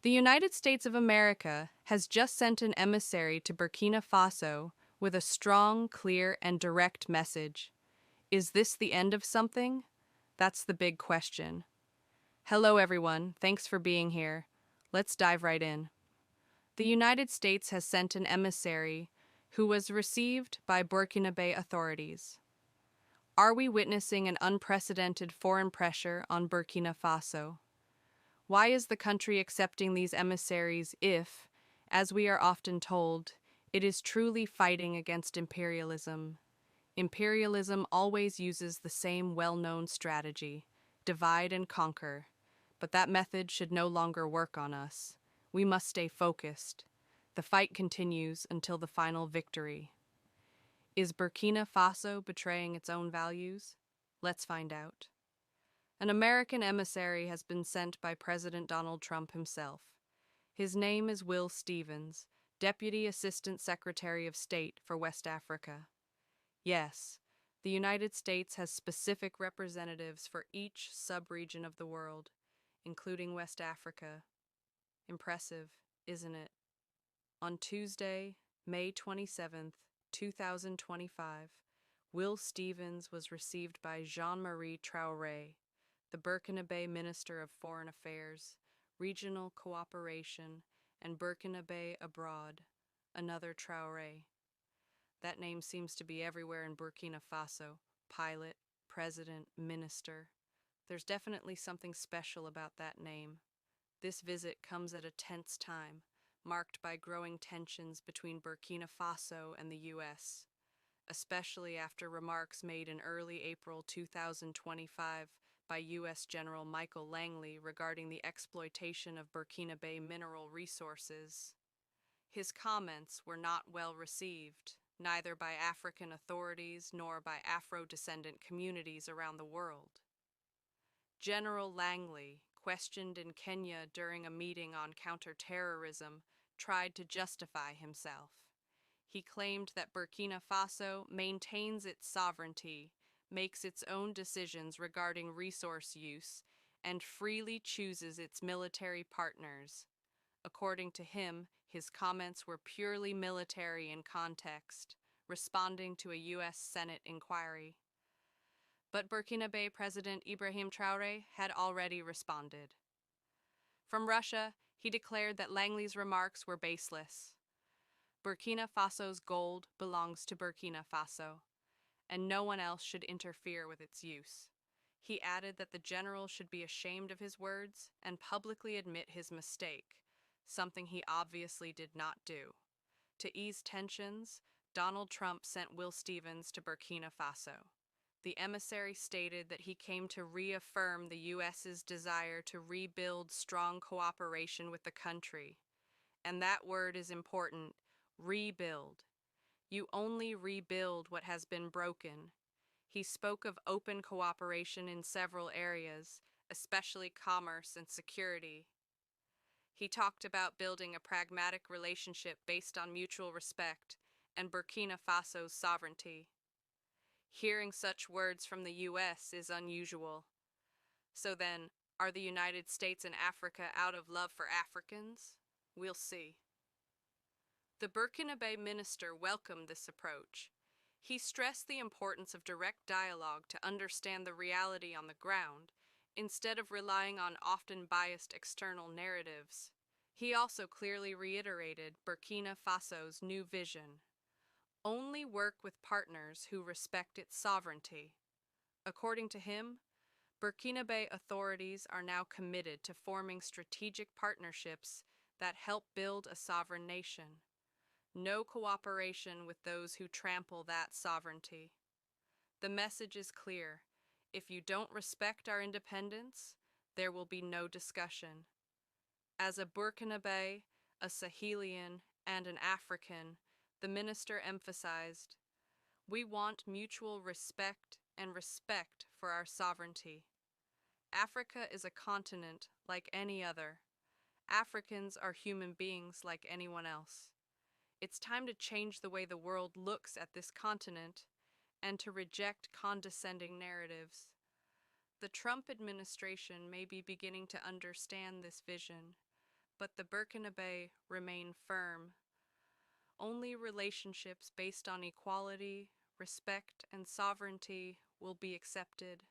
The United States of America has just sent an emissary to Burkina Faso with a strong, clear, and direct message. Is this the end of something? That's the big question. Hello, everyone. Thanks for being here. Let's dive right in. The United States has sent an emissary who was received by Burkina Faso authorities. Are we witnessing an unprecedented foreign pressure on Burkina Faso? Why is the country accepting these emissaries if, as we are often told, it is truly fighting against imperialism? Imperialism always uses the same well-known strategy, divide and conquer, but that method should no longer work on us. We must stay focused. The fight continues until the final victory. Is Burkina Faso betraying its own values? Let's find out. An American emissary has been sent by President Donald Trump himself. His name is Will Stevens, Deputy Assistant Secretary of State for West Africa. Yes, the United States has specific representatives for each sub-region of the world, including West Africa. Impressive, isn't it? On Tuesday, May 27th, 2025, Will Stevens was received by Jean-Marie Traoré, the Burkina Faso Minister of Foreign Affairs, Regional Cooperation, and Burkina Faso Abroad, another Traoré. That name seems to be everywhere in Burkina Faso: pilot, president, minister. There's definitely something special about that name. This visit comes at a tense time, marked by growing tensions between Burkina Faso and the U.S., especially after remarks made in early April 2025 by U.S. General Michael Langley regarding the exploitation of Burkina Faso mineral resources. His comments were not well received, neither by African authorities nor by Afro-descendant communities around the world. General Langley, questioned in Kenya during a meeting on counterterrorism, tried to justify himself. He claimed that Burkina Faso maintains its sovereignty, makes its own decisions regarding resource use, and freely chooses its military partners. According to him, his comments were purely military in context, responding to a U.S. Senate inquiry. But Burkina Faso President Ibrahim Traoré had already responded. From Russia, he declared that Langley's remarks were baseless. Burkina Faso's gold belongs to Burkina Faso, and no one else should interfere with its use. He added that the general should be ashamed of his words and publicly admit his mistake, something he obviously did not do. To ease tensions, Donald Trump sent Will Stevens to Burkina Faso. The emissary stated that he came to reaffirm the U.S.'s desire to rebuild strong cooperation with the country. And that word is important: rebuild. You only rebuild what has been broken. He spoke of open cooperation in several areas, especially commerce and security. He talked about building a pragmatic relationship based on mutual respect and Burkina Faso's sovereignty. Hearing such words from the U.S. is unusual. So then, are the United States and Africa out of love for Africans? We'll see. The Burkina Faso minister welcomed this approach. He stressed the importance of direct dialogue to understand the reality on the ground, instead of relying on often biased external narratives. He also clearly reiterated Burkina Faso's new vision: only work with partners who respect its sovereignty. According to him, Burkina Faso authorities are now committed to forming strategic partnerships that help build a sovereign nation. No cooperation with those who trample that sovereignty. The message is clear: if you don't respect our independence, there will be no discussion. As a Burkina Faso, a Sahelian, and an African, the minister emphasized, we want mutual respect and respect for our sovereignty. Africa is a continent like any other. Africans are human beings like anyone else. It's time to change the way the world looks at this continent and to reject condescending narratives. The Trump administration may be beginning to understand this vision, but the Burkinabe remain firm. Only relationships based on equality, respect, and sovereignty will be accepted.